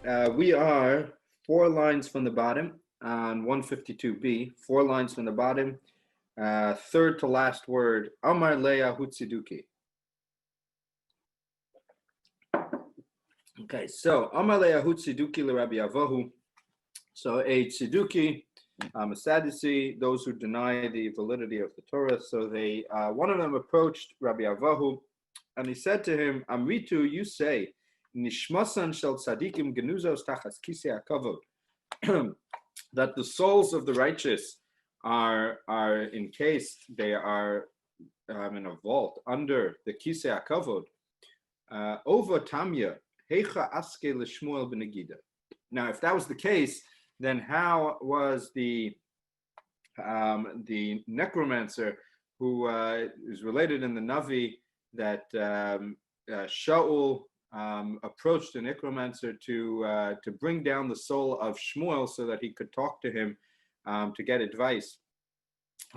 We are 4 lines from the bottom on 152b, 4 lines from the bottom, third to last word, Amar Leah Hutziduki. Okay, so Amar Leah Hutziduki Rabbi Avohu. So a Tziduki, a Sadducee, those who deny the validity of the Torah. So they, one of them approached Rabbi Avohu, and he said to him, Amritu, you say, Nishmasan shel tzadikim genuzos tachas kisei hakavod, that the souls of the righteous are encased, they are in a vault under the kisei hakavod. Ova tamya heicha aske l'shmuel b'negida. Now, if that was the case, then how was the necromancer who is related in the Navi that Shaul approached the necromancer to bring down the soul of Shmuel so that he could talk to him to get advice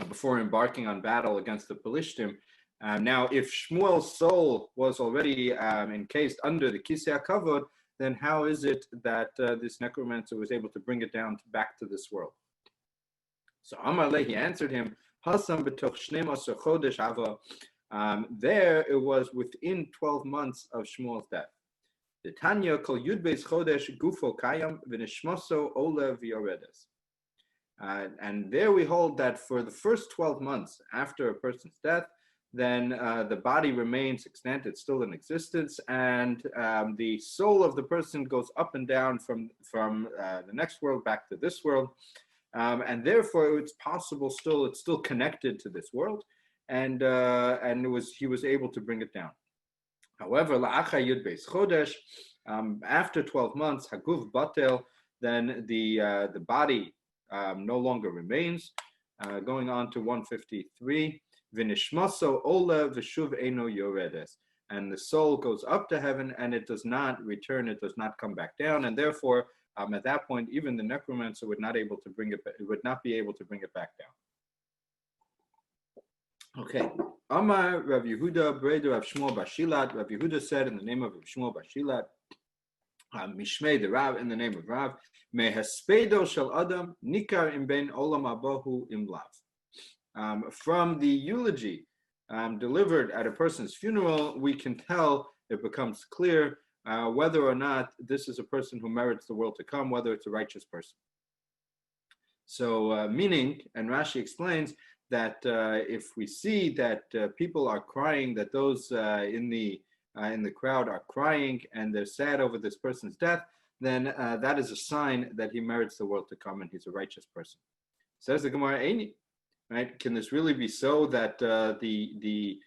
before embarking on battle against the Pelishtim. Now, if Shmuel's soul was already encased under the Kisei HaKavod, then how is it that this necromancer was able to bring it down back to this world? So Amar Le, he answered him, Hasam b'toch shneim asar chodesh ava. There it was within 12 months of Shmuel's death. The Tanya kol yud beis chodesh gufo kayam v'nishmaso ole v'yoredes. And there we hold that for the first 12 months after a person's death, then the body remains extant, it's still in existence, and the soul of the person goes up and down from the next world back to this world, and therefore it's possible it's still connected to this world, and he was able to bring it down. However, la'achar yud beis chodesh, after 12 months, haguf batel, then the body no longer remains. Going on to 153. V'nishmaso ola v'shuv eno yoredes, and the soul goes up to heaven and it does not return, it does not come back down, and therefore at that point even the necromancer would not be able to bring it back down. Okay, Amar Rav Yehuda Breder Rav Shmuel bar Shilat. Rav Yehuda said in the name of Rav Shmuel bar Shilat, Mishmei the Rav, in the name of Rav, Mehaspedo shel Adam nikar im ben olam abahu im lav. From the eulogy delivered at a person's funeral, we can tell, it becomes clear whether or not this is a person who merits the world to come, whether it's a righteous person. So meaning, and Rashi explains that if we see that people are crying, that those in the crowd are crying and they're sad over this person's death, then that is a sign that he merits the world to come and he's a righteous person. Says the Gemara, Eini. Right? Can this really be so that the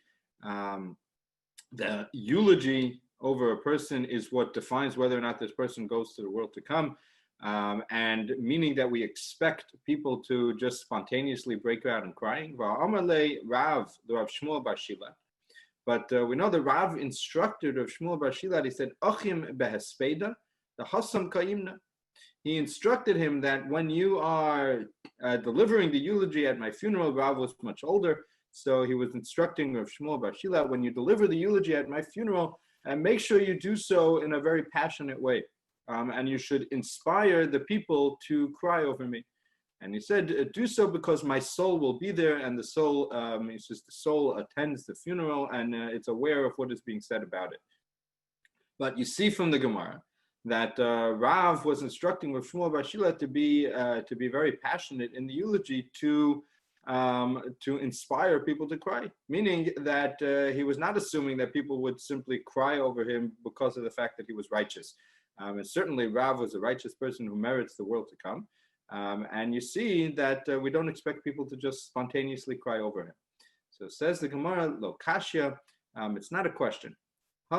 eulogy over a person is what defines whether or not this person goes to the world to come, and meaning that we expect people to just spontaneously break out and crying? But we know the Rav instructed of Shmuel bar Shilat. He said, "Achim behespeda, the hasam kaimna." He instructed him that when you are delivering the eulogy at my funeral, Rav was much older, so he was instructing of Shmuel bar Shilat, when you deliver the eulogy at my funeral, and make sure you do so in a very passionate way, and you should inspire the people to cry over me. And he said, do so because my soul will be there, and the soul, he says, the soul attends the funeral, and it's aware of what is being said about it. But you see from the Gemara that Rav was instructing Rav Shmuel bar Shilat to be very passionate in the eulogy to inspire people to cry, meaning that he was not assuming that people would simply cry over him because of the fact that he was righteous. And certainly Rav was a righteous person who merits the world to come. And you see that we don't expect people to just spontaneously cry over him. So says the Gemara, Lo Kashya, it's not a question. So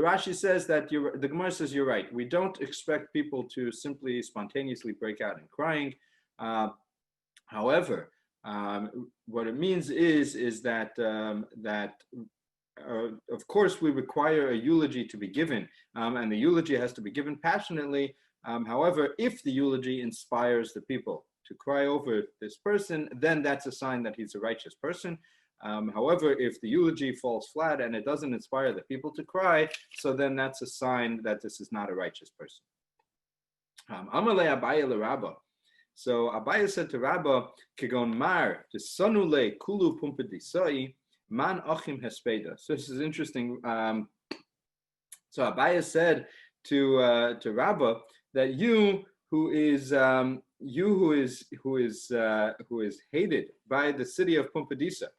Rashi says that the Gemara says you're right. We don't expect people to simply spontaneously break out in crying. However, what it means is that of course we require a eulogy to be given, and the eulogy has to be given passionately. However, if the eulogy inspires the people to cry over this person, then that's a sign that he's a righteous person. However, if the eulogy falls flat and it doesn't inspire the people to cry, so then that's a sign that this is not a righteous person. Amalei Abaye le So Abaye said to Rabba, Kegon Mar, the Sanule Kulu Pumpedisai, Man Achim Hespeda. So this is interesting. So Abaye said to Rabba that you who is hated by the city of Pumbedisa.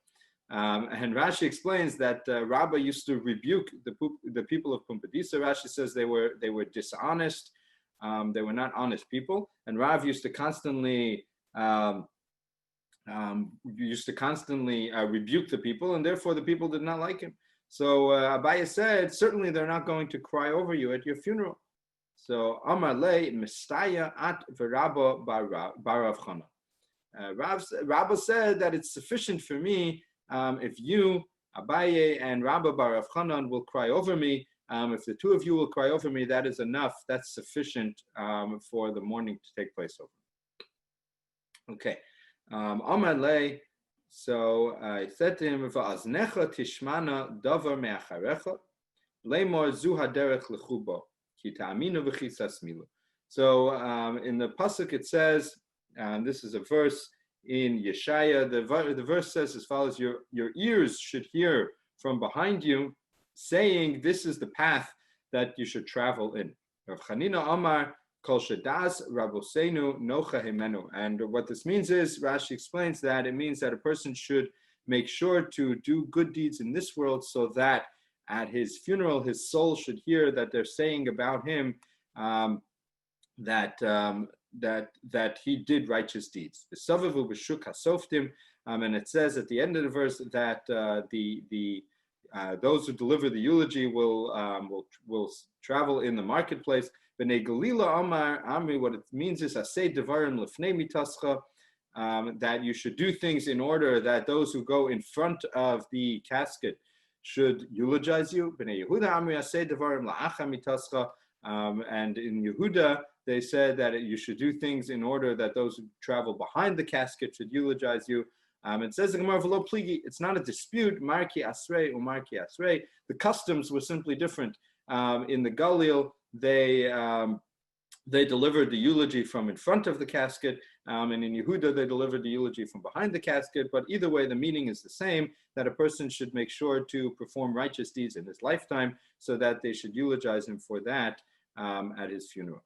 And Rashi explains that Rabba used to rebuke the people of Pumbedisa. Rashi says they were dishonest. They were not honest people, and Rav used to constantly rebuke the people, and therefore the people did not like him. So Abaye said, certainly they're not going to cry over you at your funeral. So Amar le mistaya at v'Rabba barav Chana. Rabba said that it's sufficient for me if you, Abaye and Rabba barav Chanan, will cry over me. If the two of you will cry over me, that is enough. That's sufficient for the mourning to take place over. Okay. Amar le. So I said to him, "Va'aznecha tishmana davar me'acharecha, leimor zu haderech lechubo, ki ta'aminu v'chisas milu." So in the pasuk it says, this is a verse in Yeshaya. The verse says as follows: Your ears should hear from behind you, saying, "This is the path that you should travel in." Rav Chanina Amar Kol Shadas Rabosenu Nocha Himenu. And what this means is, Rashi explains that it means that a person should make sure to do good deeds in this world, so that at his funeral, his soul should hear that they're saying about him that he did righteous deeds. And it says at the end of the verse that those who deliver the eulogy will travel in the marketplace. B'nei Galila Amar Amri, what it means is asay devarim lefnei mitascha, that you should do things in order that those who go in front of the casket should eulogize you. B'nei Yehuda Amri asay devarim la'acha mitascha, and in Yehuda they said that you should do things in order that those who travel behind the casket should eulogize you. It says in Gemara, "V'lo pligi," it's not a dispute. Marki asrei or marki asrei. The customs were simply different. In the Galil, they delivered the eulogy from in front of the casket, and in Yehuda they delivered the eulogy from behind the casket. But either way, the meaning is the same: that a person should make sure to perform righteous deeds in his lifetime, so that they should eulogize him for that at his funeral.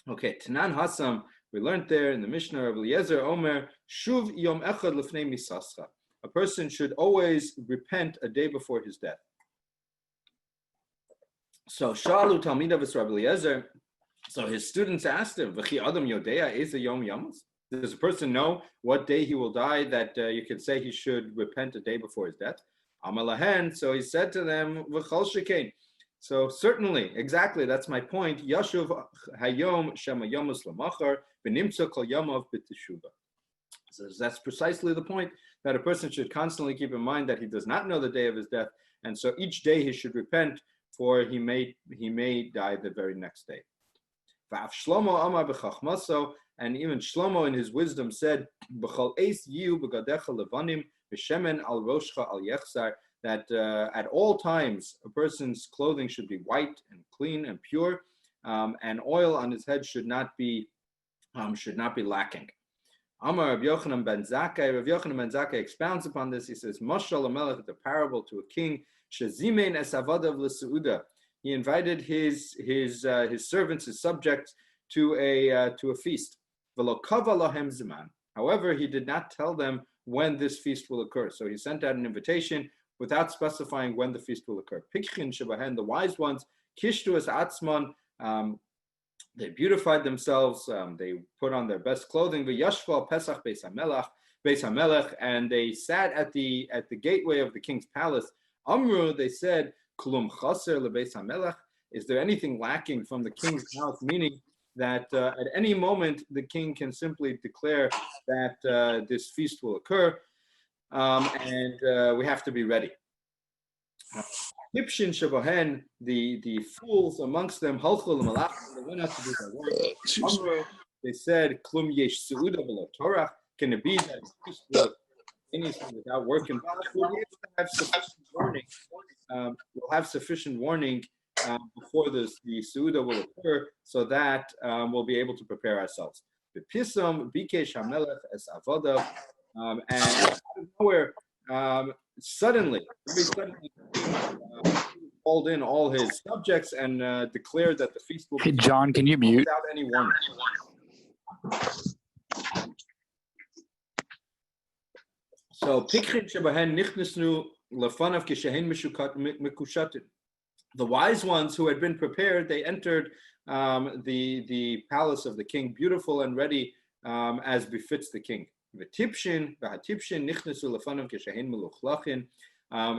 Okay, Tanan Hassam. We learned there in the Mishnah of Eliezer Omer, Shuv Yom Echad Lefnei Misascha. A person should always repent a day before his death. So Shalu Talmidav Rabbi Eliezer. So his students asked him, V'chi Adam Yodea Eza Yom Yamos? Does a person know what day he will die that you could say he should repent a day before his death? Amalahen. So he said to them, V'chol Shekain. So certainly, exactly, that's my point. Yashuv hayom shema yomos lamachar v'nimtza kol yamav b'teshuva. So that's precisely the point, that a person should constantly keep in mind that he does not know the day of his death, and so each day he should repent, for he may die the very next day. V'af Shlomo amar b'chachmaso, and even Shlomo in his wisdom said, B'chol eis yiu b'gadecha levanim v'shemen al roshcha al yechsar, that at all times a person's clothing should be white and clean and pure, and oil on his head should not be lacking. Amar Rav Yochanan ben Zakkai. Rav Yochanan ben Zakkai expounds upon this. He says, Mashal HaMelech, the parable to a king, shezimein es avadav l'seuda. He invited his servants, his subjects, to a feast. V'lo kava lahem ziman. However, he did not tell them when this feast will occur. So he sent out an invitation without specifying when the feast will occur. Pikchin shebahen, the wise ones, kishtu es atzman, they beautified themselves, they put on their best clothing, v'yashva pesach beis hamelech, and they sat at the gateway of the king's palace. Amru, they said, kulum chaser lebeis hamelech, is there anything lacking from the king's house? Meaning that at any moment the king can simply declare that this feast will occur. And we have to be ready. Hipshin Shabohen, the fools amongst them, Halchul Malach, they went out to do their work. They said, Klum Yesh Suuda Below Torah. Can it be that spontaneously without work involved, we'll be able to have sufficient warning. We'll have sufficient warning before the Suda will occur, so that we'll be able to prepare ourselves. The Pisum Bikesh Hamelech es Avodah, and out of nowhere, suddenly, very suddenly, called in all his subjects and declared that the feast will be. Hey, John, can you mute? Without any warning. So, Pikrin Shebahen Nichnesnu Lefanav Kishehen Mekushatin. The wise ones who had been prepared, they entered the palace of the king, beautiful and ready as befits the king.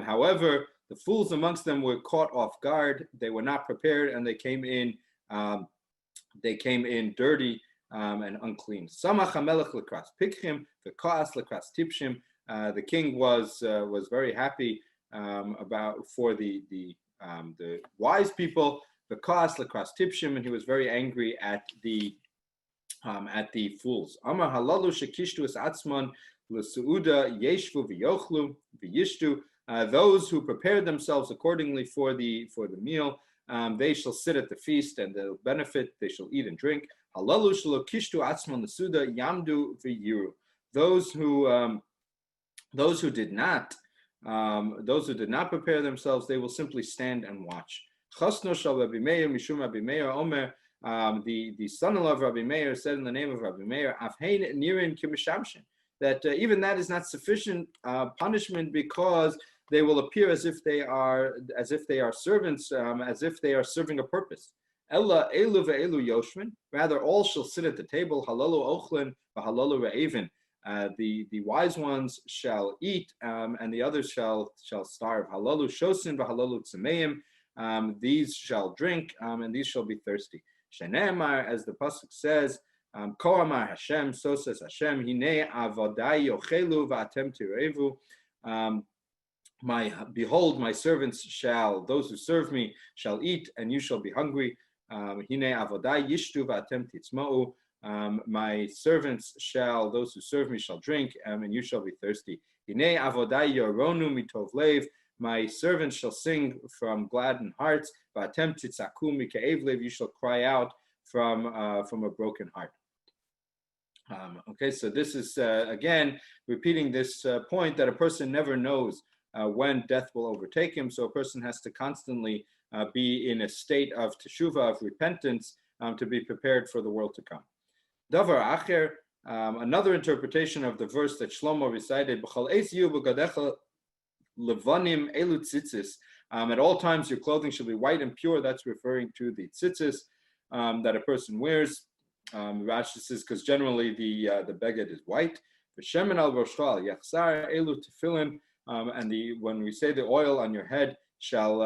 However, the fools amongst them were caught off guard. They were not prepared, and they came in dirty and unclean. The king was very happy for the wise people, the Kaas Lakras Tipshim, and he was very angry at the fools. Amar halalu shekishtu es atzman l'seuda yeshvu v'yochlu v'yishtu. Those who prepared themselves accordingly for the meal, they shall sit at the feast and they'll benefit. They shall eat and drink. Halalu shelo kishtu atzman l'seuda yamdu v'yiru. Those who did not prepare themselves, they will simply stand and watch. Chasno shal Rabbi Meir mishum Rabbi Meir Omer. The son-in-law of Rabbi Meir said in the name of Rabbi Meir, Afhein nirin kimishamshin, that even that is not sufficient punishment, because they will appear as if they are servants, as if they are serving a purpose. Ella elu ve'elu yoshvin. Rather, all shall sit at the table. Halalu ochlin v'halalu re'evin. The wise ones shall eat, and the others shall starve. Halalu shosin v'halalu tzemeim. These shall drink, and these shall be thirsty. Shenemar, as the pasuk says, Ko amar Hashem, so says Hashem, Hine avodai yochelu v'atem tirevu. Behold, my servants those who serve me shall eat, and you shall be hungry. Hine avodai yishtu v'atem titzma'u. My servants those who serve me shall drink, and you shall be thirsty. Hine avodai yoronu mitov lev. My servants shall sing from gladdened hearts. V'atem titzaku mike'ev lev. You shall cry out from a broken heart. Okay, so this is again repeating this point that a person never knows when death will overtake him. So a person has to constantly be in a state of teshuvah, of repentance, to be prepared for the world to come. Davar acher, another interpretation of the verse that Shlomo recited, B'chal eis yu b'gadecha levanim elu tzitzis. At all times your clothing shall be white and pure. That's referring to the tzitzis that a person wears. Rashi says because generally the beged is white. V'shemen al roshal yachsar elu tefillin. And when we say the oil on your head shall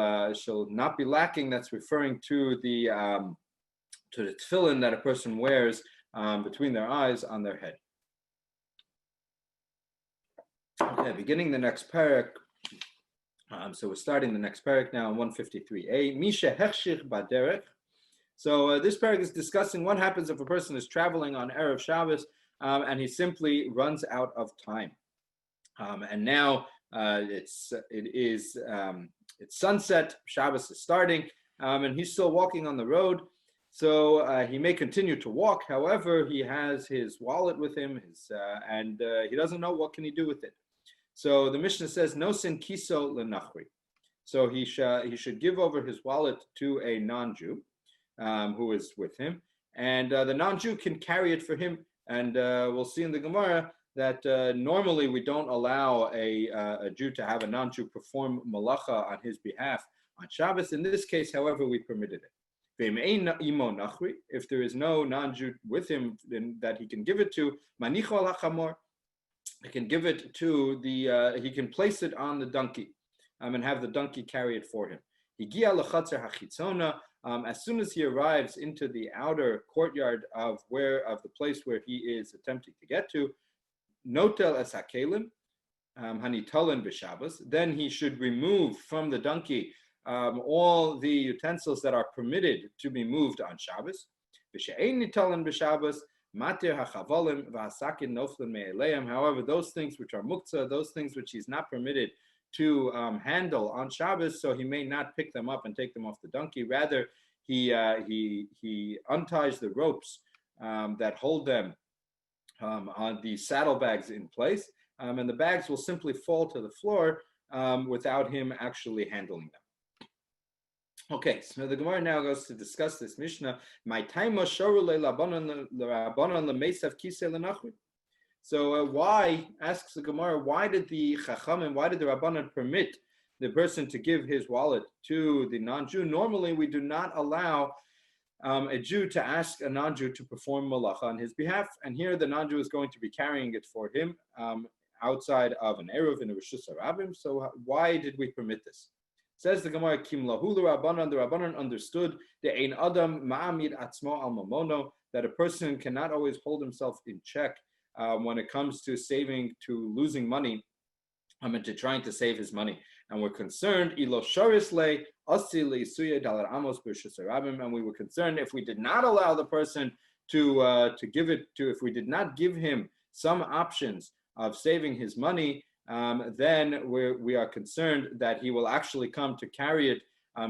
not be lacking, that's referring to the tefillin that a person wears between their eyes on their head. Okay, beginning the next parak. So we're starting the next parak now on 153a. Misha hechshich baderech. So this parak is discussing what happens if a person is traveling on Erev Shabbos and he simply runs out of time. And now it's sunset. Shabbos is starting, and he's still walking on the road. So he may continue to walk. However, he has his wallet with him, and he doesn't know what can he do with it. So the Mishnah says, "No sin kiso lenachri." So he should give over his wallet to a non-Jew who is with him, and the non-Jew can carry it for him. And we'll see in the Gemara that normally we don't allow a Jew to have a non-Jew perform malacha on his behalf on Shabbos. In this case, however, we permitted it. If there is no non-Jew with him then that he can give it to, he can give it to he can place it on the donkey and have the donkey carry it for him. As soon as he arrives into the outer courtyard of the place where he is attempting to get to, notel es hakelim hanitolen b'Shabbos. Then he should remove from the donkey all the utensils that are permitted to be moved on Shabbos. V'she'ein nitolen b'Shabbos. Matir hachavolim v'hasakin noflin me'eleim. However, those things which are muktzah, those things which he's not permitted to handle on Shabbos, so he may not pick them up and take them off the donkey. Rather, he unties the ropes that hold them on the saddlebags in place, and the bags will simply fall to the floor without him actually handling them. Okay, so the Gemara now goes to discuss this Mishnah. So why, asks the Gemara, why did the Chachamim, why did the Rabbanan permit the person to give his wallet to the non-Jew? Normally, we do not allow a Jew to ask a non-Jew to perform malacha on his behalf, and here the non-Jew is going to be carrying it for him outside of an eruv in a reshus harabim. So why did we permit this? Says the Gemara, Kim lahulu Rabbanan, the Rabbanan understood the ein adam ma'amid atzmo al mamono, that a person cannot always hold himself in check when it comes to losing money, and to trying to save his money. And we're concerned, and we were concerned if we did not allow the person to give it to, if we did not give him some options of saving his money, then we are concerned that he will actually come to carry it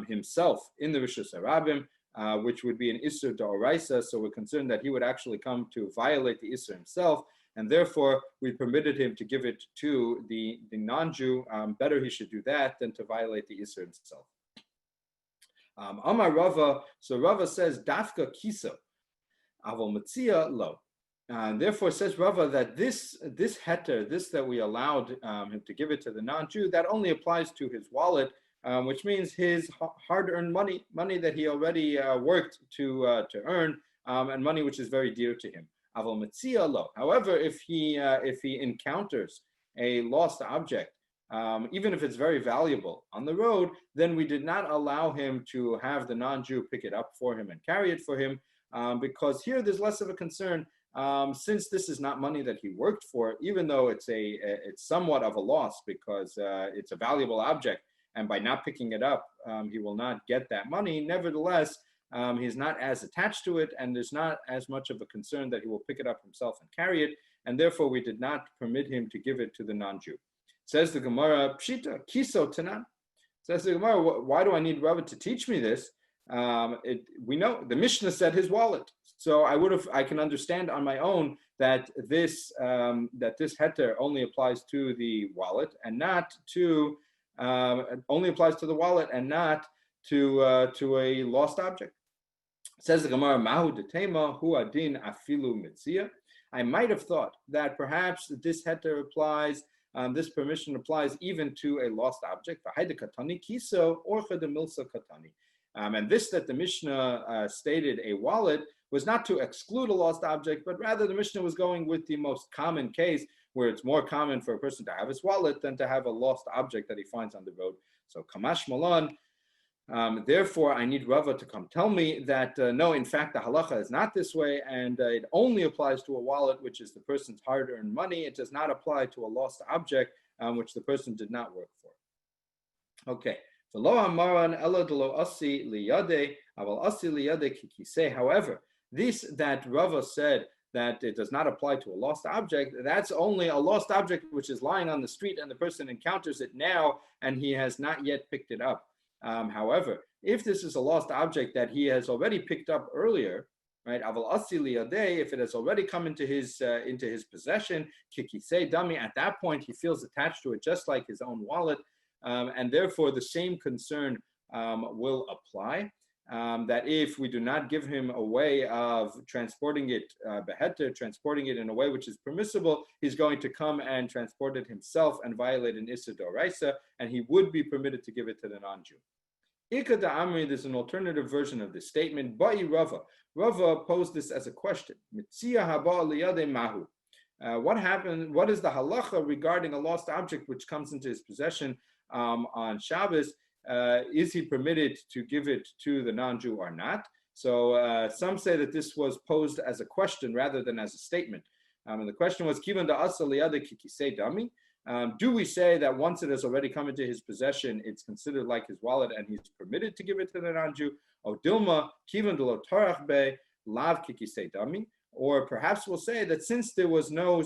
himself in the reshus harabim, which would be an isur d'oraisa. So we're concerned that he would actually come to violate the isur himself, and therefore we permitted him to give it to the non-Jew. Better he should do that than to violate the isur himself. Amar Rava, so Rava says, Dafka kiso, avol matzia lo. Therefore says Rava that this heter, this that we allowed him to give it to the non-Jew, that only applies to his wallet, which means his hard-earned money that he already worked to earn, and money which is very dear to him. However, if he encounters a lost object, even if it's very valuable on the road, then we did not allow him to have the non-Jew pick it up for him and carry it for him, because here there's less of a concern, since this is not money that he worked for, even though it's somewhat of a loss because it's a valuable object, and by not picking it up, he will not get that money. Nevertheless, he's not as attached to it, and there's not as much of a concern that he will pick it up himself and carry it, and therefore we did not permit him to give it to the non-Jew. Says the Gemara, Pshita, Kiso Tanan. Says the Gemara, why do I need Rabbi to teach me this? We know the Mishnah said his wallet, so I can understand on my own that this heter only applies to the wallet and not to only applies to the wallet and not to a lost object. Says the Gemara, Mahu detema hu adin afilu mitzia. I might have thought that perhaps this heter applies, this permission applies even to a lost object. Katani kiso orcha de milsa katani. And this that the Mishnah stated a wallet was not to exclude a lost object, but rather the Mishnah was going with the most common case, where it's more common for a person to have his wallet than to have a lost object that he finds on the road. So Kamash Malan, therefore I need Rava to come tell me that no, in fact the halacha is not this way, and it only applies to a wallet, which is the person's hard-earned money. It does not apply to a lost object, which the person did not work for. Okay. However, this that Rava said that it does not apply to a lost object, that's only a lost object which is lying on the street and the person encounters it now and he has not yet picked it up. However, if this is a lost object that he has already picked up earlier, right? If it has already come into his possession, kikisei dami, at that point he feels attached to it just like his own wallet. And therefore, the same concern will apply, that if we do not give him a way of transporting it, transporting it in a way which is permissible, he's going to come and transport it himself and violate an Issa d'Oraisa, and he would be permitted to give it to the non-Jew. Ika da'amri, there's an alternative version of this statement. Ba'i Rava. Rava posed this as a question. Mitzia haba liyade mahu. What happened? What is the halacha regarding a lost object which comes into his possession on Shabbos? Is he permitted to give it to the non-Jew or not? So some say that this was posed as a question rather than as a statement. And the question was, Kivan da'asa liyade kikisei dami. Do we say that once it has already come into his possession, it's considered like his wallet and he's permitted to give it to the non-Jew? O dilma kivan delo tarach be lav kikisei dami. or perhaps we'll say that since there was no,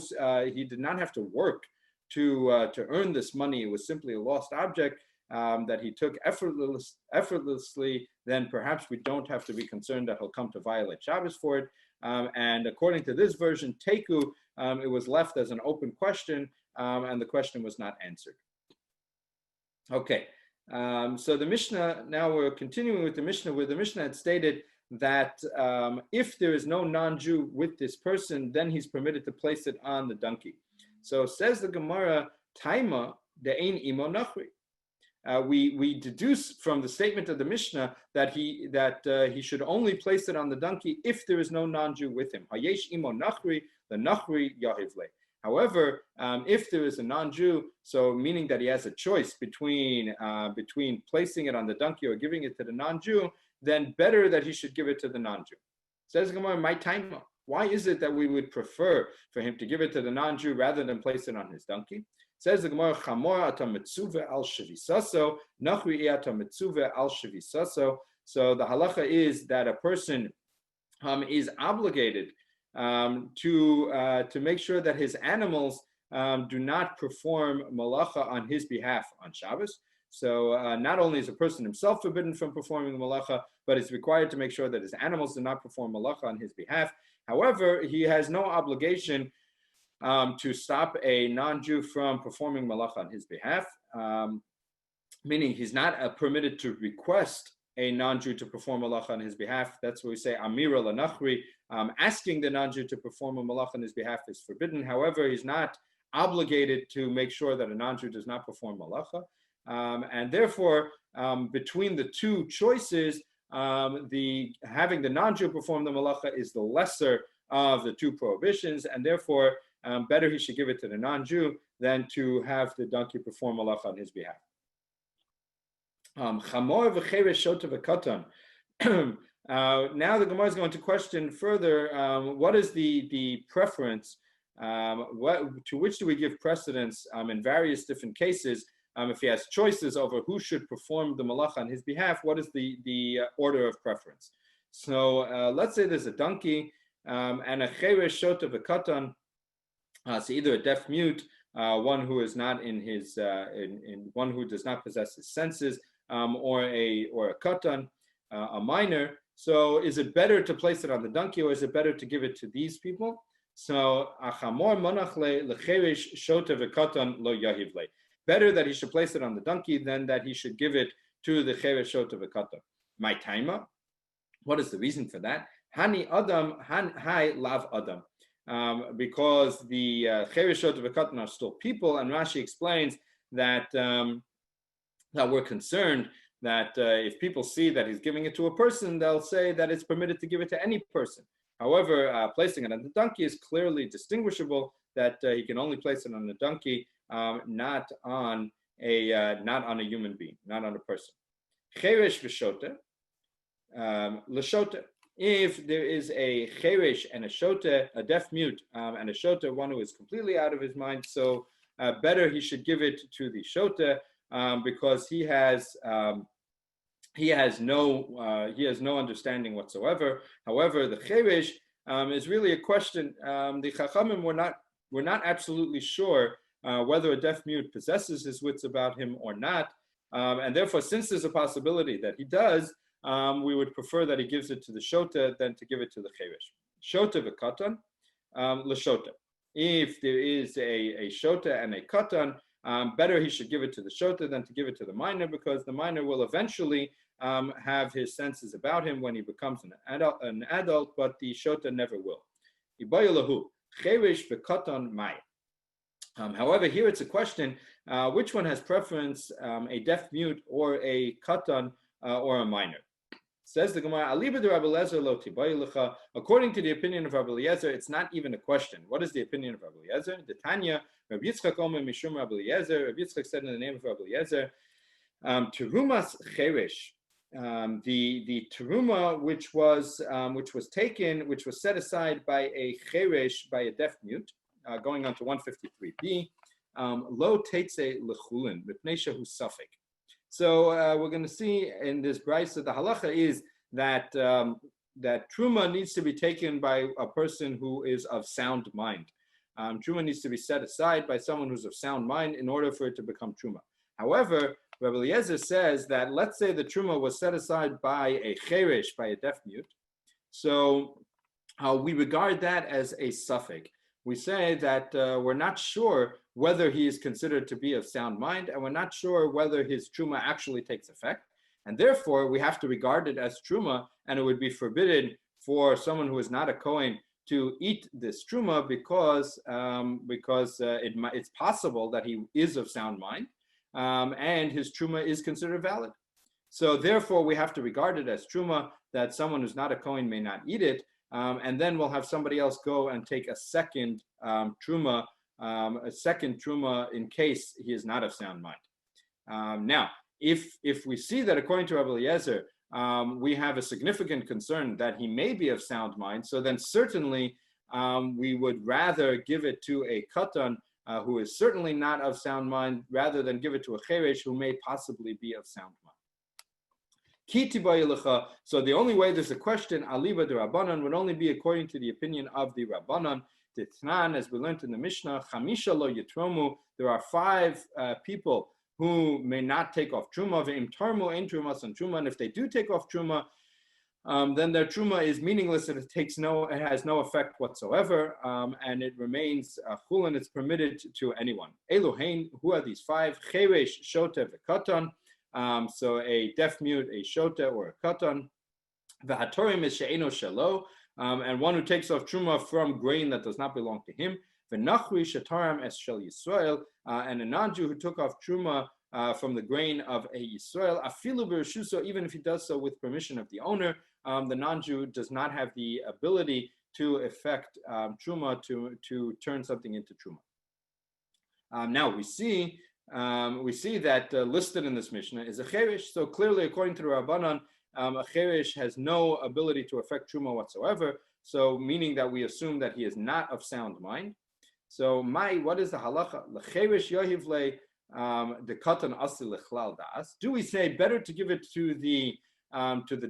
he did not have to work to earn this money, it was simply a lost object that he took effortlessly, then perhaps we don't have to be concerned that he'll come to violate Shabbos for it. And according to this version, Teku, it was left as an open question, and the question was not answered. Okay, so the Mishnah, now we're continuing with the Mishnah, where the Mishnah had stated that if there is no non-Jew with this person, then he's permitted to place it on the donkey. So says the Gemara, Taima de'ein imo nachri. We deduce from the statement of the Mishnah that he should only place it on the donkey if there is no non-Jew with him. Hayesh imo nachri, the nachri yahivle. However, if there is a non-Jew, so meaning that he has a choice between placing it on the donkey or giving it to the non-Jew, then better that he should give it to the non-Jew. Says Gemara, my time. Why is it that we would prefer for him to give it to the non-Jew rather than place it on his donkey? Says the Gemara, Chamor ata mitzuve al shevisaso, nachri ata mitzuve al shevisaso. So the halacha is that a person is obligated to make sure that his animals do not perform malacha on his behalf on Shabbos. So not only is a person himself forbidden from performing malacha, but is required to make sure that his animals do not perform malacha on his behalf. However, he has no obligation to stop a non-Jew from performing malacha on his behalf, meaning he's not permitted to request a non-Jew to perform malacha on his behalf. That's what we say, Amira lanachri, asking the non-Jew to perform a malacha on his behalf is forbidden. However, he's not obligated to make sure that a non-Jew does not perform malacha. And therefore, between the two choices, having the non-Jew perform the malacha is the lesser of the two prohibitions, and therefore, better he should give it to the non-Jew than to have the donkey perform malacha on his behalf. Chamor v'cheresh shota v'katan. Now the Gemara is going to question further, what is the preference, to which do we give precedence in various different cases? If he has choices over who should perform the malacha on his behalf, what is the order of preference? So let's say there's a donkey and a cheresh shota v'katan, so either a deaf mute, one who is not in his, one who does not possess his senses, or a katan, a minor. So is it better to place it on the donkey, or is it better to give it to these people? So achamor monachle lecheresh shota v'katan lo yahivle. Better that he should place it on the donkey than that he should give it to the cheresh shota v'katan. My taima. What is the reason for that? Hani adam, hai lav adam. Because the cheresh shota v'katan are still people, and Rashi explains that that we're concerned that if people see that he's giving it to a person, they'll say that it's permitted to give it to any person. However, placing it on the donkey is clearly distinguishable, that he can only place it on the donkey, not on a human being, not on a person. Cheresh v'shota, l'shota. If there is a cheresh and a shota, a deaf mute, and a shota, one who is completely out of his mind, so better he should give it to the shota, because he has no understanding whatsoever. However, the cheresh is really a question. The Chachamim were not absolutely sure whether a deaf mute possesses his wits about him or not, and therefore, since there's a possibility that he does, we would prefer that he gives it to the shota than to give it to the cheresh. Shota v'katan, l'shota. If there is a shota and a katan, better he should give it to the shota than to give it to the minor, because the minor will eventually have his senses about him when he becomes an adult, but the shota never will. However, here it's a question, which one has preference, a deaf mute or a katan or a minor? Says the Gemara, according to the opinion of Rabbi Eliezer, it's not even a question. What is the opinion of Rabbi Eliezer? The Tanya, Rabbi Yitzchak Omer Mishum Rabbi Eliezer. Rabbi Yitzchak said in the name of Rabbi Eliezer, Terumas Cheresh, the teruma which was taken, which was set aside by a cheresh, by a deaf mute, going on to 153b, lo teitze lechulin mipnei shehu safek. So we're going to see in this brayso, the halacha is that truma needs to be taken by a person who is of sound mind. Truma needs to be set aside by someone who's of sound mind in order for it to become truma. However, Rabbi Eliezer says that let's say the truma was set aside by a cheresh, by a deaf mute. So we regard that as a suffix. We say that we're not sure whether he is considered to be of sound mind, and we're not sure whether his truma actually takes effect. And therefore, we have to regard it as truma, and it would be forbidden for someone who is not a Kohen to eat this truma because it's possible that he is of sound mind, and his truma is considered valid. So therefore, we have to regard it as truma, that someone who's not a Kohen may not eat it, and then we'll have somebody else go and take a second truma in case he is not of sound mind. Now, if we see that according to Rabbi Eliezer, we have a significant concern that he may be of sound mind, so then certainly we would rather give it to a katan who is certainly not of sound mind, rather than give it to a cheresh who may possibly be of sound mind. So the only way there's a question, aliba de Rabbanan, would only be according to the opinion of the Rabbanan. Titnan, as we learned in the Mishnah, chamisha lo yitromu, there are 5 people who may not take off truma, ve'im tarmu ein trumas on truma, and if they do take off truma, then their truma is meaningless, and it has no effect whatsoever, and it remains chulin. It's permitted to anyone. Elohein, who are these 5? Cheresh, shota, v'katan. So a deaf mute, a shota, or a katan. V'hatorim is she'eno shelo, and one who takes off truma from grain that does not belong to him. V'nachri shetaram es shel Yisrael, and a non-Jew who took off truma from the grain of a Yisrael, afilu b'reshuso, even if he does so with permission of the owner, the non-Jew does not have the ability to effect truma, to turn something into truma. Now we see that listed in this Mishnah is a cheresh. So clearly, according to the Rabbanan, a cheresh has no ability to affect truma whatsoever. So meaning that we assume that he is not of sound mind. So what is the halacha? L'cheresh yohiv le the katan asi lechlal das. Do we say better to give it to the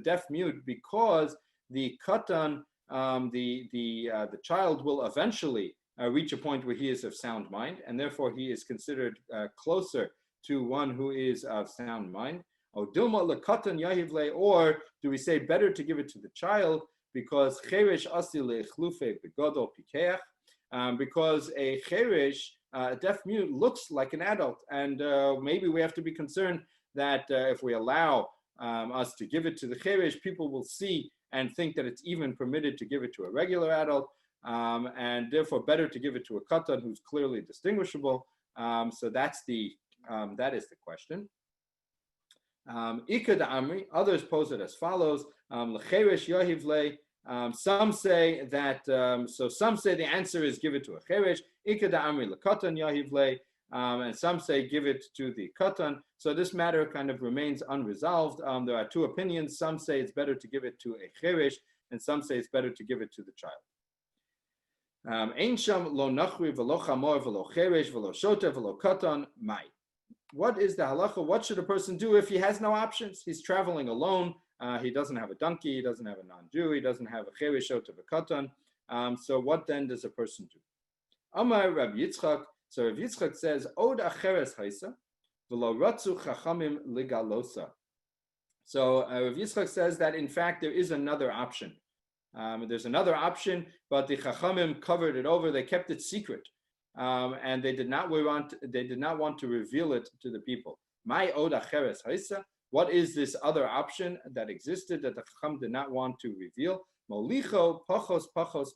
deaf mute because the katan, the child will eventually reach a point where he is of sound mind, and therefore he is considered closer to one who is of sound mind. Or do we say better to give it to the child because cheresh asi le'echlufe begodol pikeach, because a cheresh, a deaf mute, looks like an adult, and maybe we have to be concerned that if we allow us to give it to the cheresh, people will see and think that it's even permitted to give it to a regular adult, and therefore better to give it to a katan who's clearly distinguishable. So that is the question. Ika Amri, others pose it as follows: L'cheresh yohiv le. Some say that. Some say the answer is give it to a cheresh. Ika Amri lekatan yohiv le, and some say give it to the katan. So this matter kind of remains unresolved. There are 2 opinions. Some say it's better to give it to a cheresh, and some say it's better to give it to the child. Ein sham lo nachri v'lo chamor v'lo cheresh v'lo shota v'lo katan mai. What is the halacha? What should a person do if he has no options? He's traveling alone. He doesn't have a donkey. He doesn't have a non-Jew. He doesn't have a cheresh, shota, v'katan. So what then does a person do? Amar Rabbi Yitzchak. So Rabbi Yitzchak says, Od acheres haisa v'lo ratzu chachamim ligalosa. So Rabbi Yitzchak says that in fact there is another option. There's another option, but the chachamim covered it over. They kept it secret. And they did not want to reveal it to the people. My od acheres haisa. What is this other option that existed that the chacham did not want to reveal? Molicho pachos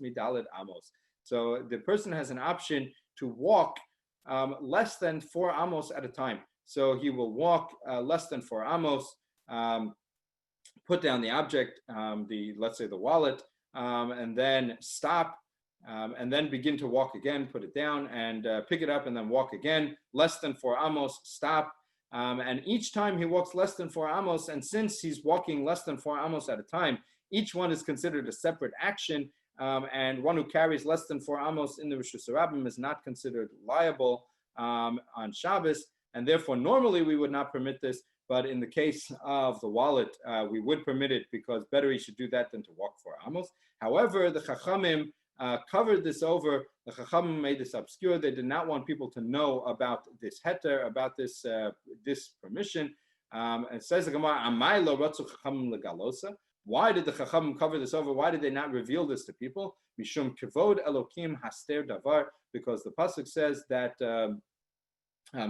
midaled amos. So the person has an option to walk less than 4 amos at a time. So he will walk less than 4 amos, put down the object, let's say the wallet, and then stop. And then begin to walk again, put it down, and pick it up, and then walk again, less than 4 amos, stop. And each time he walks less than 4 amos, and since he's walking less than 4 amos at a time, each one is considered a separate action, and one who carries less than 4 amos in the Rishus Rabbim is not considered liable on Shabbos. and therefore normally we would not permit this. But in the case of the wallet, we would permit it because better he should do that than to walk 4 amos. However, the Chachamim covered this over. The Chachamim made this obscure. They did not want people to know about this heter, about this permission. And says the Gemara, "Amai lo ratzu Chachamim legalosa." Why did the Chachamim cover this over? Why did they not reveal this to people? Mishum kevod Elokim haster davar, because the pasuk says that.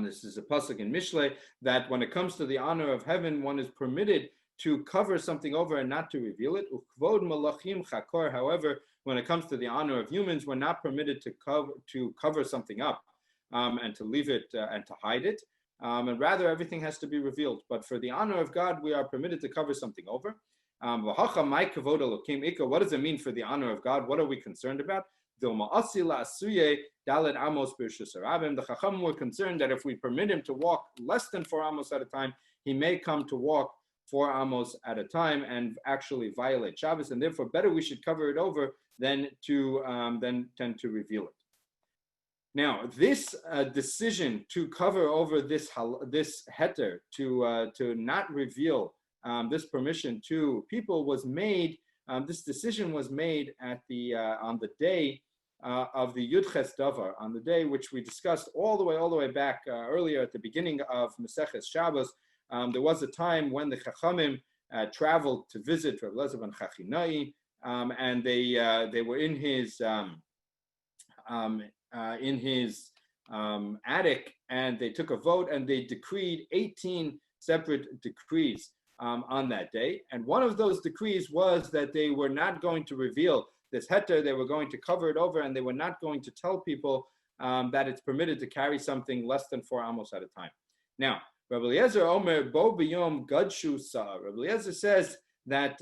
This is a pasuk in Mishlei, that when it comes to the honor of heaven, one is permitted to cover something over and not to reveal it. Ukvod malachim chakor. However, when it comes to the honor of humans, we're not permitted to cover something up and to leave it and to hide it. And rather, everything has to be revealed. But for the honor of God, we are permitted to cover something over. What does it mean for the honor of God? What are we concerned about? The Chacham were concerned that if we permit him to walk less than 4 amos at a time, he may come to walk 4 amos at a time and actually violate Shabbos, and therefore better we should cover it over than to reveal it. Now, this decision to cover over this heter, to not reveal this permission to people was made. This decision was made at on the day of the Yud Ches Davar, on the day which we discussed all the way back earlier at the beginning of Maseches Shabbos. There was a time when the Chachamim traveled to visit Rabbi Elazar ben Chachinai, and they were in his attic, and they took a vote and they decreed 18 separate decrees on that day. And one of those decrees was that they were not going to reveal this heter, they were going to cover it over, and they were not going to tell people that it's permitted to carry something less than 4 amos at a time. Now, Rabbi Eliezer Omer Bo B'Yom Gadshu Sa. Rabbi Eliezer says that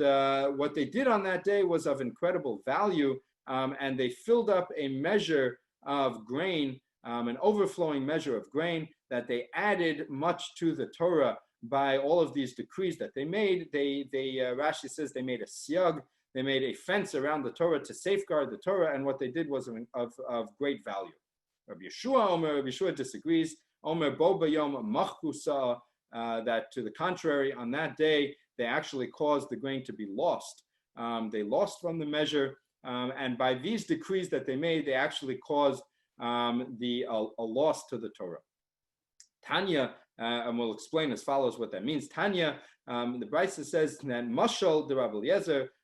what they did on that day was of incredible value, and they filled up a measure of grain, an overflowing measure of grain, that they added much to the Torah by all of these decrees that they made. Rashi says they made a siyag, they made a fence around the Torah to safeguard the Torah, and what they did was of great value. Rabbi Yeshua disagrees. Omer Bo B'Yom Machkusa, that to the contrary, on that day, they actually caused the grain to be lost. They lost from the measure, and by these decrees that they made, they actually caused a loss to the Torah. Tanya, and we'll explain as follows what that means. Tanya, the Brisa says that Mashal de Rabbi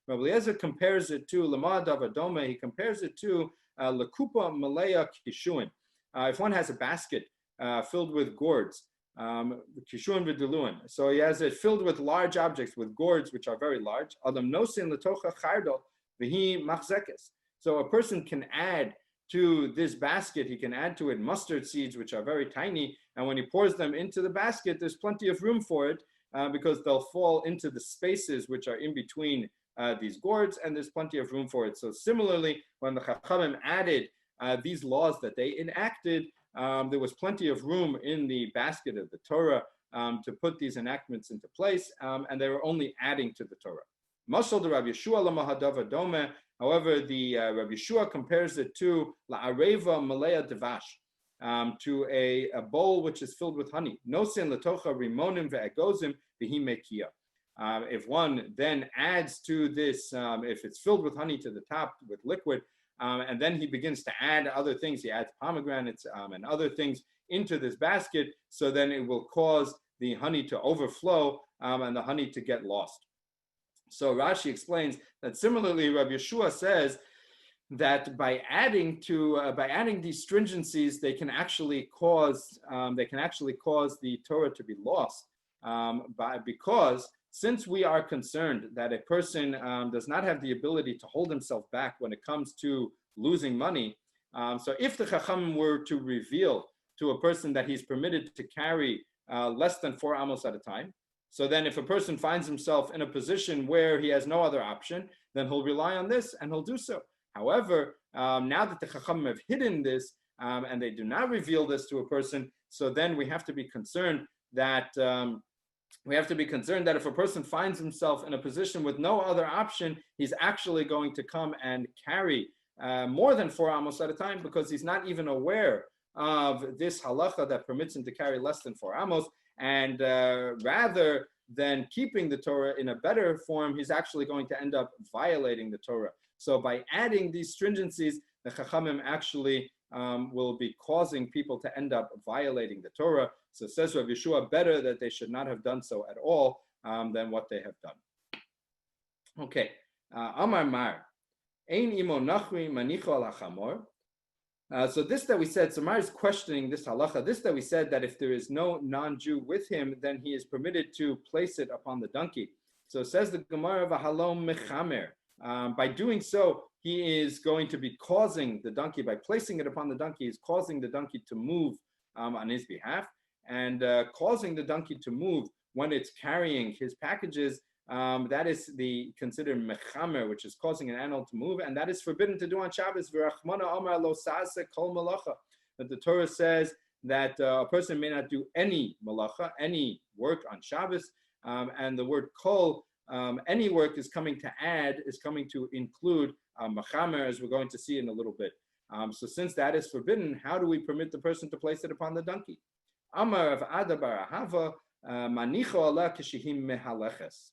Eliezer compares it to Lama Davadome. He compares it to Lakupa Malaya Kishuin. If one has a basket filled with gourds, Kishuin v'deluin, so he has it filled with large objects, with gourds which are very large. Adam nosin letocha chardal v'hi machzekes. So a person can add to this basket, he can add to it mustard seeds, which are very tiny, and when he pours them into the basket, there's plenty of room for it, because they'll fall into the spaces which are in between these gourds, and there's plenty of room for it. So similarly, when the Chachamim added these laws that they enacted, there was plenty of room in the basket of the Torah to put these enactments into place, and they were only adding to the Torah. Mashal de Rabbi Yeshua lamahadava dome. However, the Rabbi Yeshua compares it to la'areva malaya devash, to a bowl which is filled with honey. Nosin letocha rimonim ve'egozim v'hi mekia. If one then adds to this, if it's filled with honey to the top with liquid, and then he begins to add other things, he adds pomegranates and other things into this basket, so then it will cause the honey to overflow and the honey to get lost. So Rashi explains that similarly, Rabbi Yeshua says that by adding these stringencies, they can actually cause the Torah to be lost, because since we are concerned that a person does not have the ability to hold himself back when it comes to losing money, so if the Chacham were to reveal to a person that he's permitted to carry less than 4 amos at a time, so then if a person finds himself in a position where he has no other option, then he'll rely on this and he'll do so. However, now that the Chacham have hidden this and they do not reveal this to a person, so then we have to be concerned that if a person finds himself in a position with no other option, he's actually going to come and carry more than 4 amos at a time, because he's not even aware of this halacha that permits him to carry less than 4 amos, and rather than keeping the Torah in a better form, he's actually going to end up violating the Torah. So by adding these stringencies, the Chachamim actually will be causing people to end up violating the Torah. So says Rav Yeshua, better that they should not have done so at all than what they have done. Okay, Amar Mar, Ein imo nachri manicho al hachamor. So this that we said, so Mar is questioning this halacha. This that we said that if there is no non-Jew with him, then he is permitted to place it upon the donkey. So says the Gemara, v'halom mechamer. By doing so, he is going to be causing the donkey, by placing it upon the donkey, is causing the donkey to move on his behalf, and causing the donkey to move when it's carrying his packages. That is considered mechamer, which is causing an animal to move, and that is forbidden to do on Shabbos. That the Torah says that a person may not do any malacha, any work on Shabbos, and the word kol, any work is coming to include mechamer, as we're going to see in a little bit. So since that is forbidden, how do we permit the person to place it upon the donkey? Amar of Adabar Ahava manicho Allah kishihim mehaleches.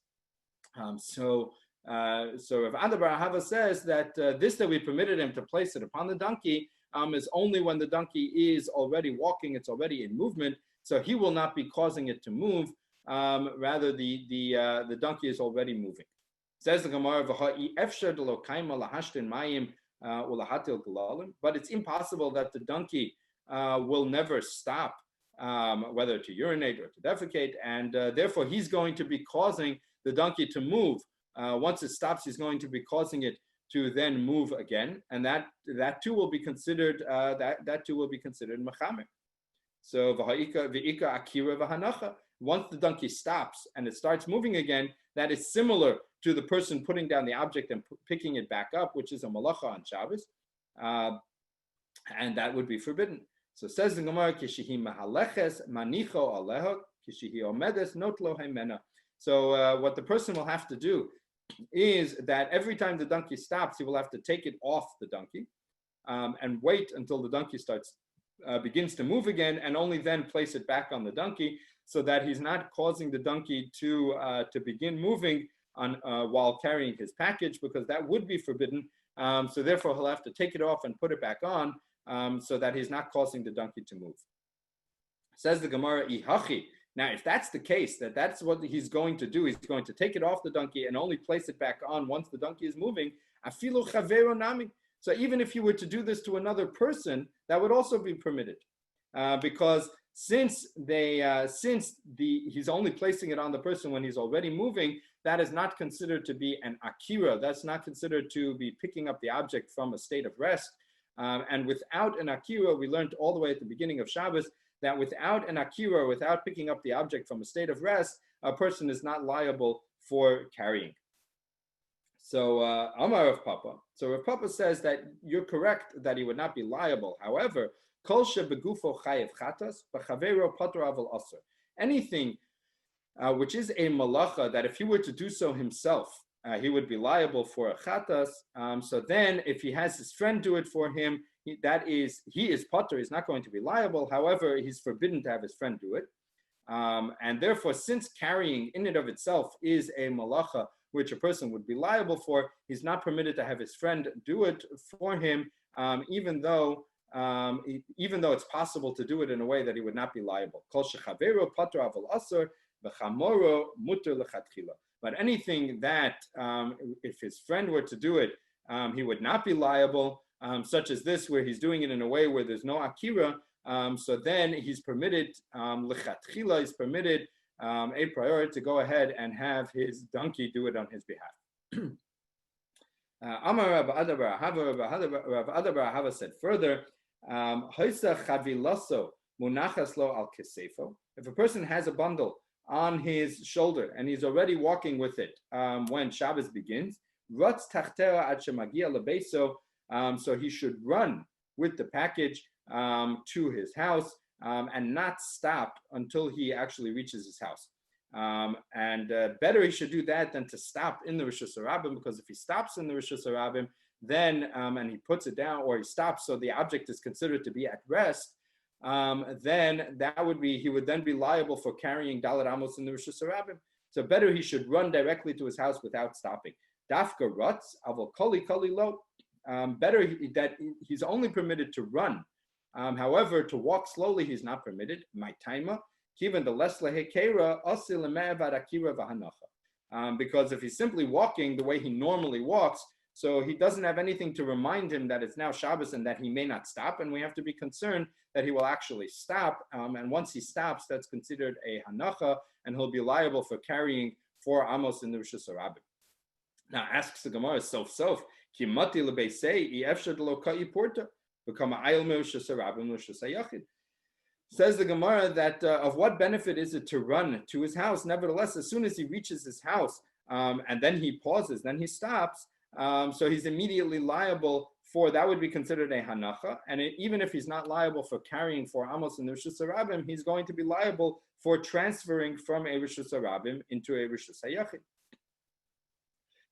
So Rav Adabar Ahava says that this that we permitted him to place it upon the donkey is only when the donkey is already walking, it's already in movement, so he will not be causing it to move. Rather, the donkey is already moving. Says the Gemara, but it's impossible that the donkey will never stop, whether to urinate or to defecate, and therefore he's going to be causing the donkey to move. Once it stops, he's going to be causing it to then move again, and that too will be considered mechamer. So v'ika akira v'hanacha. Once the donkey stops and it starts moving again, that is similar to the person putting down the object and picking it back up, which is a malacha on Shabbos, and that would be forbidden. So says the Gemara, kishihi mahaleches manicho aleho kishihi omedes not lo hemena. So what the person will have to do is that every time the donkey stops, he will have to take it off the donkey and wait until the donkey begins to move again, and only then place it back on the donkey, so that he's not causing the donkey to begin moving while carrying his package, because that would be forbidden. So therefore, he'll have to take it off and put it back on, so that he's not causing the donkey to move. Says the Gemara, Ihachi. Now, if that's the case, that's what he's going to do, he's going to take it off the donkey and only place it back on once the donkey is moving. Afilu chavero nami. So even if you were to do this to another person, that would also be permitted, because since he's only placing it on the person when he's already moving, that is not considered to be an akira. That's not considered to be picking up the object from a state of rest. And without an akira, we learned all the way at the beginning of Shabbos that without an akira, without picking up the object from a state of rest, a person is not liable for carrying. So Amar Rav Papa. So Rav Papa says that you're correct that he would not be liable. However, kol shebegufo chayev chatas, b'chavero patur aval aser. Anything which is a malacha that if he were to do so himself, he would be liable for a chatas. So then, if he has his friend do it for him, he is patur. He's not going to be liable. However, he's forbidden to have his friend do it. And therefore, since carrying in and of itself is a malacha which a person would be liable for, he's not permitted to have his friend do it for him, even though it's possible to do it in a way that he would not be liable. But anything that, if his friend were to do it, he would not be liable, such as this, where he's doing it in a way where there's no akira, so then he's permitted, lechatchila, he's permitted a priori to go ahead and have his donkey do it on his behalf. Amar Rav Adabar Ahava said further, if a person has a bundle on his shoulder and he's already walking with it when Shabbos begins, so he should run with the package to his house and not stop until he actually reaches his house. And better he should do that than to stop in the Rishus Harabim, because if he stops in the Rishus Harabim, then and he puts it down, or he stops so the object is considered to be at rest, then he would then be liable for carrying Dalet Amos in the Rishus Harabim. So better he should run directly to his house without stopping. Dafka Rutz, Avol Koli Lo. Better that he's only permitted to run. However, to walk slowly, he's not permitted. My timer, given the lesla hekera asil akira v'hanacha. Because if he's simply walking the way he normally walks, so he doesn't have anything to remind him that it's now Shabbos and that he may not stop, and we have to be concerned that he will actually stop. And once he stops, that's considered a hanacha, and he'll be liable for carrying 4 amos in the Rishus Harabim. Now asks the Gemara, sof kimati lebeisei efshar lo kai porta become a ayil Rishus Harabim Rishus Hayachid. Says the Gemara that of what benefit is it to run to his house? Nevertheless, as soon as he reaches his house, and then he pauses, then he stops, so he's immediately liable for, that would be considered a hanacha, and even if he's not liable for carrying 4 amos in the Rishus Harabim, he's going to be liable for transferring from a Rishus Harabim into a Rishus Hayachid.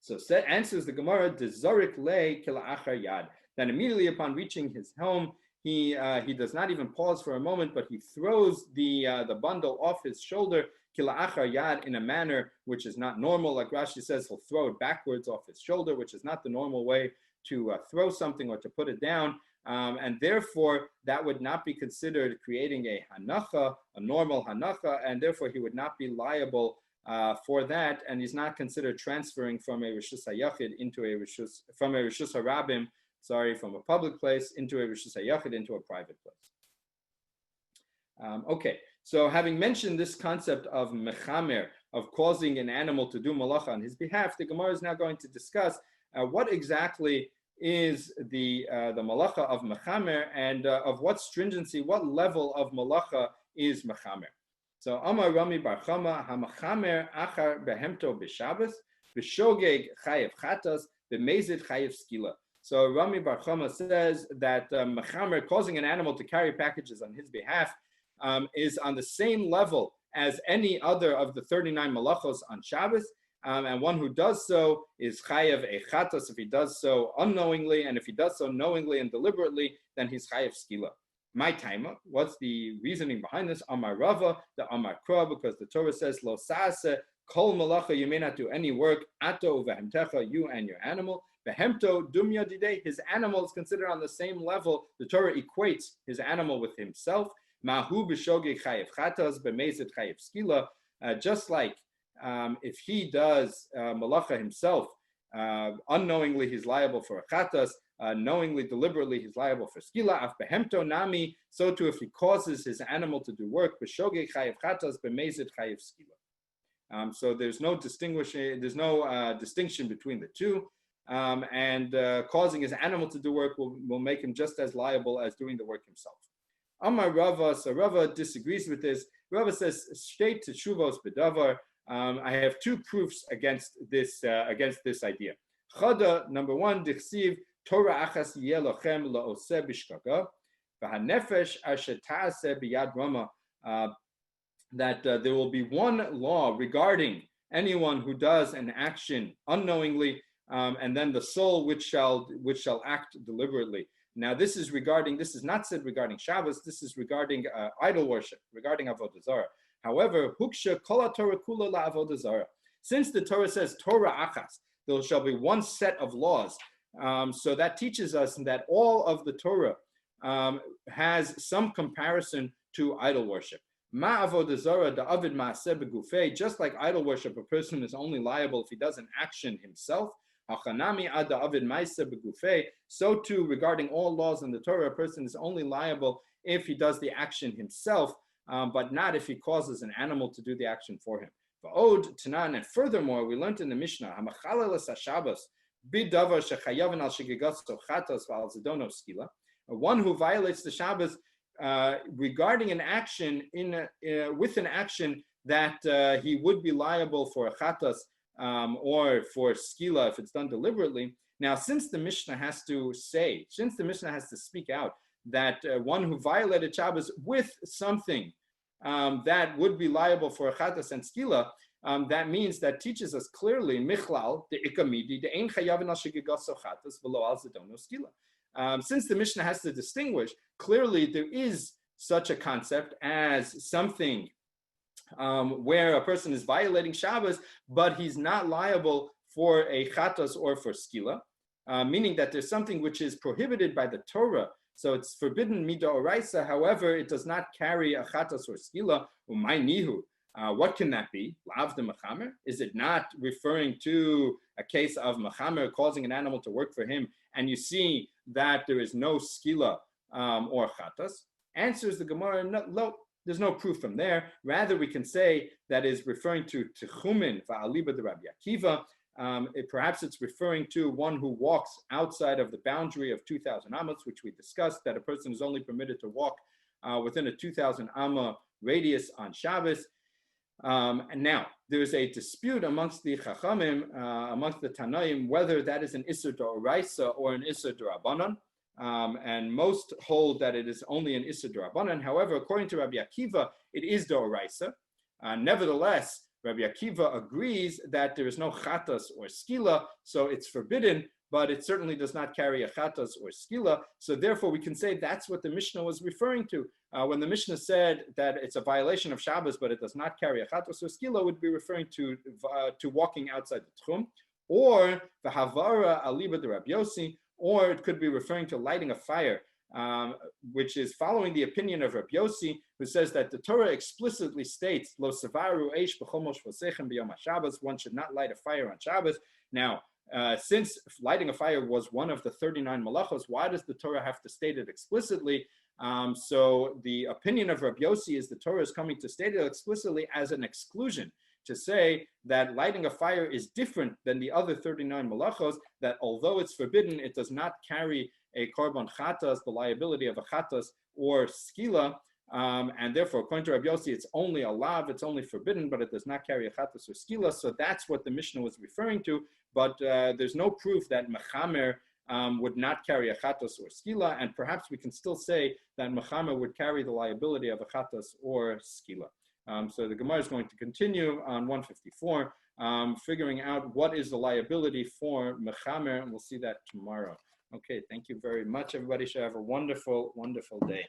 So answers the Gemara, Dezorik le kila'achar yad. Then immediately upon reaching his home, he does not even pause for a moment, but he throws the bundle off his shoulder, kila'achar yad, in a manner which is not normal. Like Rashi says, he'll throw it backwards off his shoulder, which is not the normal way to throw something or to put it down. And therefore, that would not be considered creating a hanacha, a normal hanacha, and therefore he would not be liable for that, and he's not considered transferring from a Rishus Hayachid into a Rishus, from a Rishus Harabim, from a public place into a Rishus Hayachid, into a private place. Okay, so having mentioned this concept of mechamer, of causing an animal to do malacha on his behalf, the Gemara is now going to discuss what exactly is the malacha of mechamer, and of what stringency, what level of malacha is mechamer. So Amar Rami Bar Chama hamachamer achar behemto b'Shabbos b'shogeg chayev chatas b'mezid chayev skila. So Rami Bar Chama says that mechamer, causing an animal to carry packages on his behalf, is on the same level as any other of the 39 malachos on Shabbos, and one who does so is chayev a chatas if he does so unknowingly, and if he does so knowingly and deliberately, then he's chayev skila. My timer, what's the reasoning behind this? Amar Rava, the Amar Kra, because the Torah says, Lo saase, kol malacha, you may not do any work, ato vehemtecha, you and your animal, vehemto dumya didei, his animal is considered on the same level. The Torah equates his animal with himself. Mahu b'shogeg chayev chatas, b'mezid chayev skila, just like if he does malacha himself, unknowingly he's liable for a chatas, knowingly, deliberately, he's liable for skila. Af behemto nami, so too if he causes his animal to do work, b'shogeg chayev chatas, b'mezid chayev skila. So there's no distinction between the two, and causing his animal to do work will make him just as liable as doing the work himself. Amar Rava, so Rava disagrees with this. Rava says, straight to shuvos bedavar. I have 2 proofs against this idea. Chada, number 1, dichsiv Torah achas yelochem laoseh bishkaga, v'hanefesh asher ta'aseh biyad rama. That there will be one law regarding anyone who does an action unknowingly, and then the soul which shall act deliberately. Now this is not said regarding Shabbos. This is regarding idol worship, regarding avodah zarah. However, huksha kol Torah kula la avodah zarah. Since the Torah says Torah achas, there shall be one set of laws. So that teaches us that all of the Torah has some comparison to idol worship. Ma avodah zarah da'avid ma'aseh begufei. Just like idol worship, a person is only liable if he does an action himself. Hachanami ad da'avid ma'aseh begufei. So too, regarding all laws in the Torah, a person is only liable if he does the action himself, but not if he causes an animal to do the action for him. Va'od tanan, and furthermore, we learned in the Mishnah, hamachalel Shabbos bidavar shechayaven al shegegaso chatas v'al zidono skila. One who violates the Shabbos regarding an action with an action that he would be liable for a chatas or for skila if it's done deliberately. Now, since the Mishnah has to speak out that one who violated Shabbos with something that would be liable for a chatas and skila, that means that teaches us clearly michlal the ikamidi the ein chayavin al shegegaso chatas v'lo al zidono skila. Since the Mishnah has to distinguish, clearly there is such a concept as something where a person is violating Shabbos, but he's not liable for a chatos or for skila, meaning that there's something which is prohibited by the Torah. So it's forbidden midoraisa. However, it does not carry a chatos or skila. Umay nihu. What can that be? Lav de mechamer? Is it not referring to a case of mechamer causing an animal to work for him, and you see that there is no skila or chatas? Answers the Gemara, no, there's no proof from there. Rather, we can say that is referring to techumin va'aliba de Rabbi Akiva. Perhaps it's referring to one who walks outside of the boundary of 2,000 amas, which we discussed, that a person is only permitted to walk within a 2,000 amma radius on Shabbos. And now, there is a dispute amongst the Chachamim, amongst the Tanaim, whether that is an Isser D'Oraisa or an Isser D'Rabbanan. And most hold that it is only an Isser D'Rabbanan. However, according to Rabbi Akiva, it is D'Oraisa. Nevertheless, Rabbi Akiva agrees that there is no chatas or skila, so it's forbidden, but it certainly does not carry a chatas or skila. So therefore, we can say that's what the Mishnah was referring to. When the Mishnah said that it's a violation of Shabbos, but it does not carry a chatas or skila, would be referring to walking outside the tchum, or the havara aliba de Rabbi Yossi, or it could be referring to lighting a fire, which is following the opinion of Rabbi Yossi, who says that the Torah explicitly states, "Lo savaru eish b'chol moshvosechem b'yom haShabbos." One should not light a fire on Shabbos. Now, since lighting a fire was one of the 39 malachos, why does the Torah have to state it explicitly? So the opinion of Rabbi Yossi is the Torah is coming to state it explicitly as an exclusion, to say that lighting a fire is different than the other 39 malachos, that although it's forbidden, it does not carry a korban chatas, the liability of a chatas or skila, and therefore, according to Rabbi Yossi, it's only a lav, it's only forbidden, but it does not carry a chatas or skila. So that's what the Mishnah was referring to, but there's no proof that mechamer would not carry a chatas or skila, and perhaps we can still say that mechamer would carry the liability of a chatas or skila. So the Gemara is going to continue on 154, figuring out what is the liability for mechamer, and we'll see that tomorrow. Okay, thank you very much, everybody. Should have a wonderful, wonderful day.